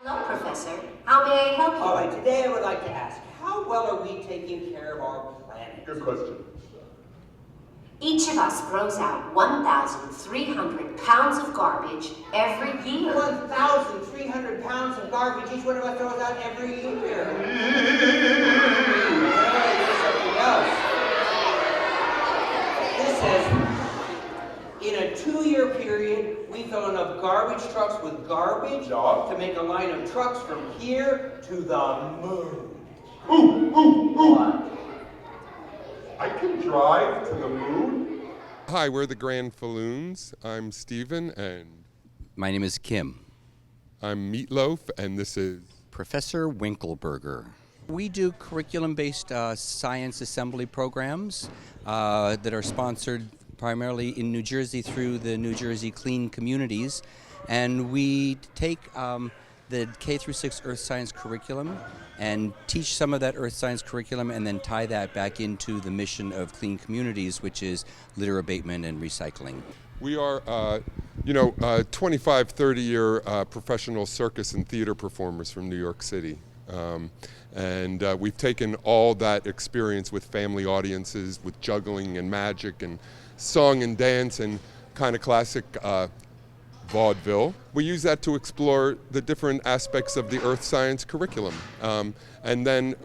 Hello, Professor. How may I help you? All right, today I would like to ask, how well are we taking care of our planet? Good question. Each of us throws out 1,300 pounds of garbage every year. 1,300 pounds of garbage each one of us throws out every year. Something else. This says, in a 2-year period, we fill enough garbage trucks with garbage to make a line of trucks from here to the moon. Ooh. I can drive to the moon? Hi, we're the Grand Falloons. I'm Steven, and My name is Kim. I'm Meatloaf, and this is Professor Winkelberger. We do curriculum-based science assembly programs that are sponsored primarily in New Jersey through the New Jersey Clean Communities, and we take the K through 6 earth science curriculum and teach some of that earth science curriculum and then tie that back into the mission of Clean Communities, which is litter abatement and recycling. we are, 25, 30-year professional circus and theater performers from New York City. And we've taken all that experience with family audiences, with juggling and magic and song and dance and kind of classic vaudeville. We use that to explore the different aspects of the earth science curriculum. And then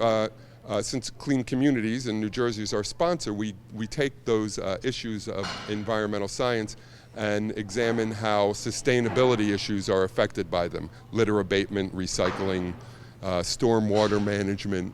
since Clean Communities and New Jersey is our sponsor, we take those issues of environmental science and examine how sustainability issues are affected by them. Litter abatement, recycling, stormwater management,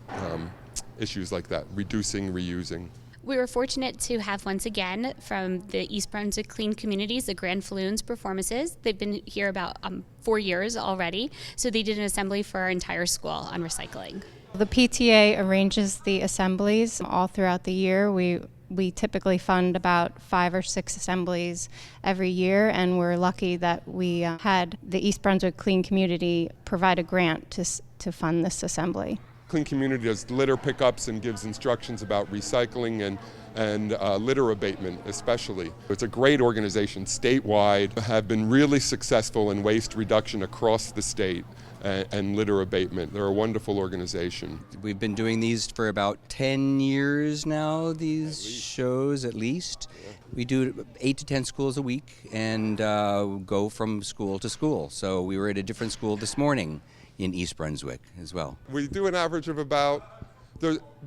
issues like that, reducing, reusing. We were fortunate to have once again from the East Brunswick Clean Communities, the Grand Falloons performances. They've been here about 4 years already, so they did an assembly for our entire school on recycling. The PTA arranges the assemblies all throughout the year. We typically fund about 5 or 6 assemblies every year, and we're lucky that we had the East Brunswick Clean Community provide a grant to fund this assembly. Clean Community does litter pickups and gives instructions about recycling and litter abatement especially. It's a great organization statewide, have been really successful in waste reduction across the state and litter abatement. They're a wonderful organization. We've been doing these for about 10 years now, these shows at least. We do 8 to 10 schools a week and go from school to school. So we were at a different school this morning in East Brunswick as well. We do an average of about,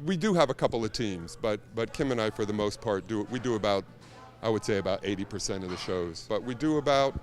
we do have a couple of teams, but Kim and I for the most part we do about, I would say about 80% of the shows. But we do about,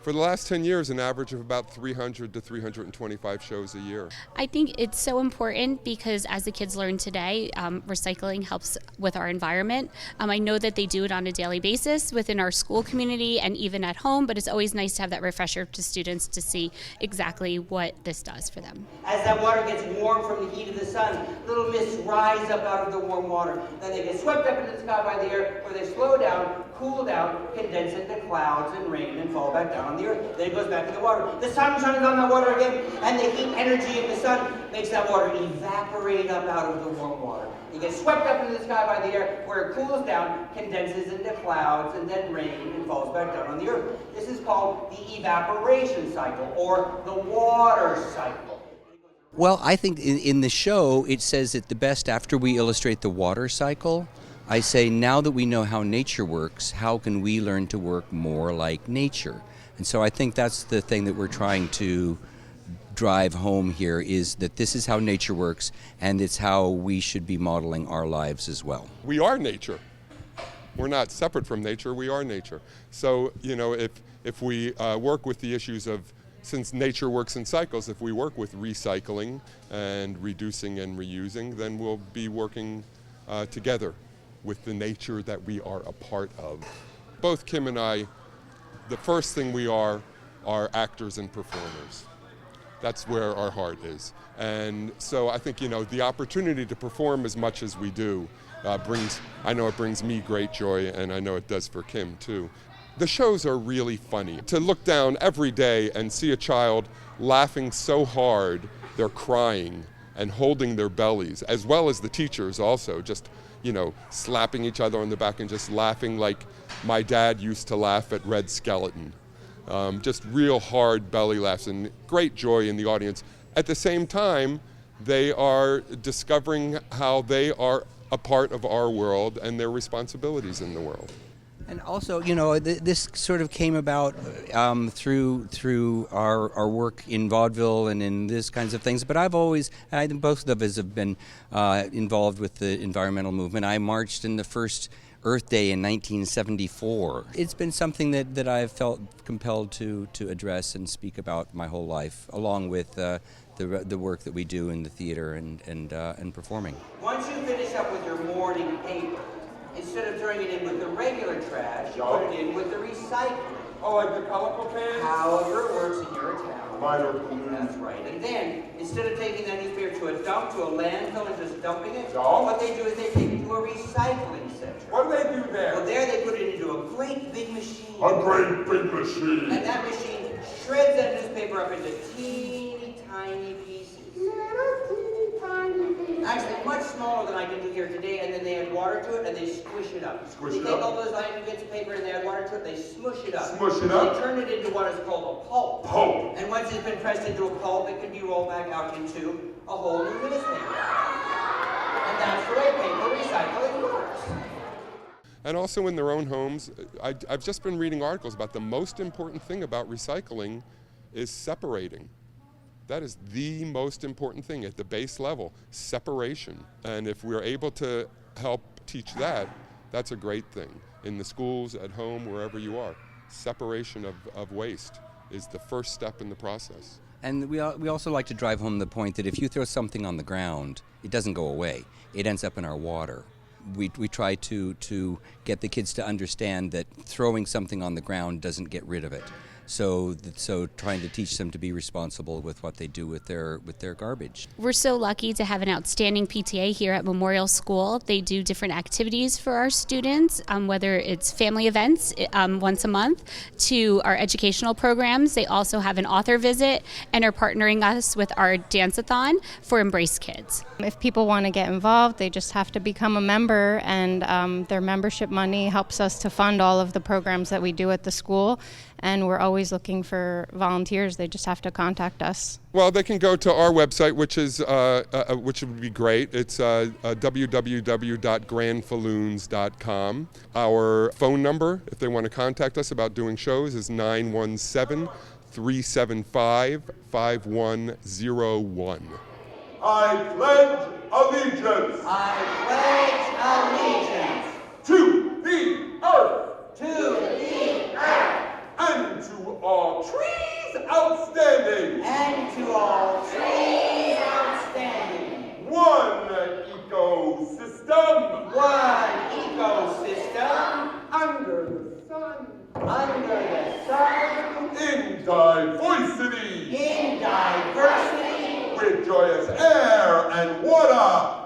for the last 10 years, an average of about 300 to 325 shows a year. I think it's so important because as the kids learn today, recycling helps with our environment. I know that they do it on a daily basis within our school community and even at home, but it's always nice to have that refresher to students to see exactly what this does for them. As that water gets warm from the heat of the sun, little mists rise up out of the warm water. Then they get swept up into the sky by the air, where they slow down, cool down, condense into clouds and rain and fall back down on the earth. Then it goes back in the water. The sun shines on that water again, and the heat energy of the sun makes that water evaporate up out of the warm water. It gets swept up into the sky by the air, where it cools down, condenses into clouds, and then rain and falls back down on the earth. This is called the evaporation cycle, or the water cycle. Well, I think in the show it says it the best after we illustrate the water cycle. I say, now that we know how nature works, how can we learn to work more like nature? And so I think that's the thing that we're trying to drive home here, is that this is how nature works, and it's how we should be modeling our lives as well. We are nature. We're not separate from nature, we are nature. So, if we work with the issues of, since nature works in cycles, if we work with recycling and reducing and reusing, then we'll be working together with the nature that we are a part of. Both Kim and I, the first thing we are actors and performers. That's where our heart is. And so I think, the opportunity to perform as much as we do I know it brings me great joy, and I know it does for Kim too. The shows are really funny. To look down every day and see a child laughing so hard they're crying and holding their bellies, as well as the teachers also, just slapping each other on the back and just laughing like my dad used to laugh at Red Skeleton. just real hard belly laughs and great joy in the audience. At the same time, they are discovering how they are a part of our world and their responsibilities in the world. And also, this sort of came about through our work in vaudeville and in these kinds of things. But I think both of us have been involved with the environmental movement. I marched in the first Earth Day in 1974. It's been something that I've felt compelled to address and speak about my whole life, along with the work that we do in the theater and performing. Once you finish up with your morning paper, instead of throwing it in with the regular trash, you put it in with the recycling. Oh, like the colorful cans? However it works in your town. Mine are blue. That's right. And then, instead of taking that newspaper to a dump, to a landfill, and just dumping it, No. what they do is they take it to a recycling center. What do they do there? Well, there they put it into a great big machine. A great big machine. And that machine shreds that newspaper up into teeny tiny pieces. Actually, much smaller than I can do here today, and then they add water to it, and they squish it up. Squish they it take up? all those tiny bits of paper, and they add water to it, they smush it up. Smush it up? They turn it into what is called a pulp. Pulp. And once it's been pressed into a pulp, it can be rolled back out into a whole new newspaper. And that's the way paper recycling works. And also in their own homes, I've just been reading articles about the most important thing about recycling is separating. That is the most important thing at the base level, separation. And if we're able to help teach that, that's a great thing. In the schools, at home, wherever you are, separation of waste is the first step in the process. And we also like to drive home the point that if you throw something on the ground, it doesn't go away. It ends up in our water. We try to get the kids to understand that throwing something on the ground doesn't get rid of it. So trying to teach them to be responsible with what they do with their garbage. We're so lucky to have an outstanding PTA here at Memorial School. They do different activities for our students, whether it's family events once a month to our educational programs. They also have an author visit and are partnering us with our dance-a-thon for Embrace Kids. If people want to get involved, they just have to become a member, and their membership money helps us to fund all of the programs that we do at the school. And we're always looking for volunteers. They just have to contact us. Well, they can go to our website, which would be great. It's www.grandfalloons.com. Our phone number, if they want to contact us about doing shows, is 917-375-5101. I pledge allegiance. I pledge allegiance To the earth. to the earth And to all trees outstanding. and to all trees outstanding. One ecosystem. One ecosystem Under the sun. under the sun In diversity. in diversity With joyous air and water.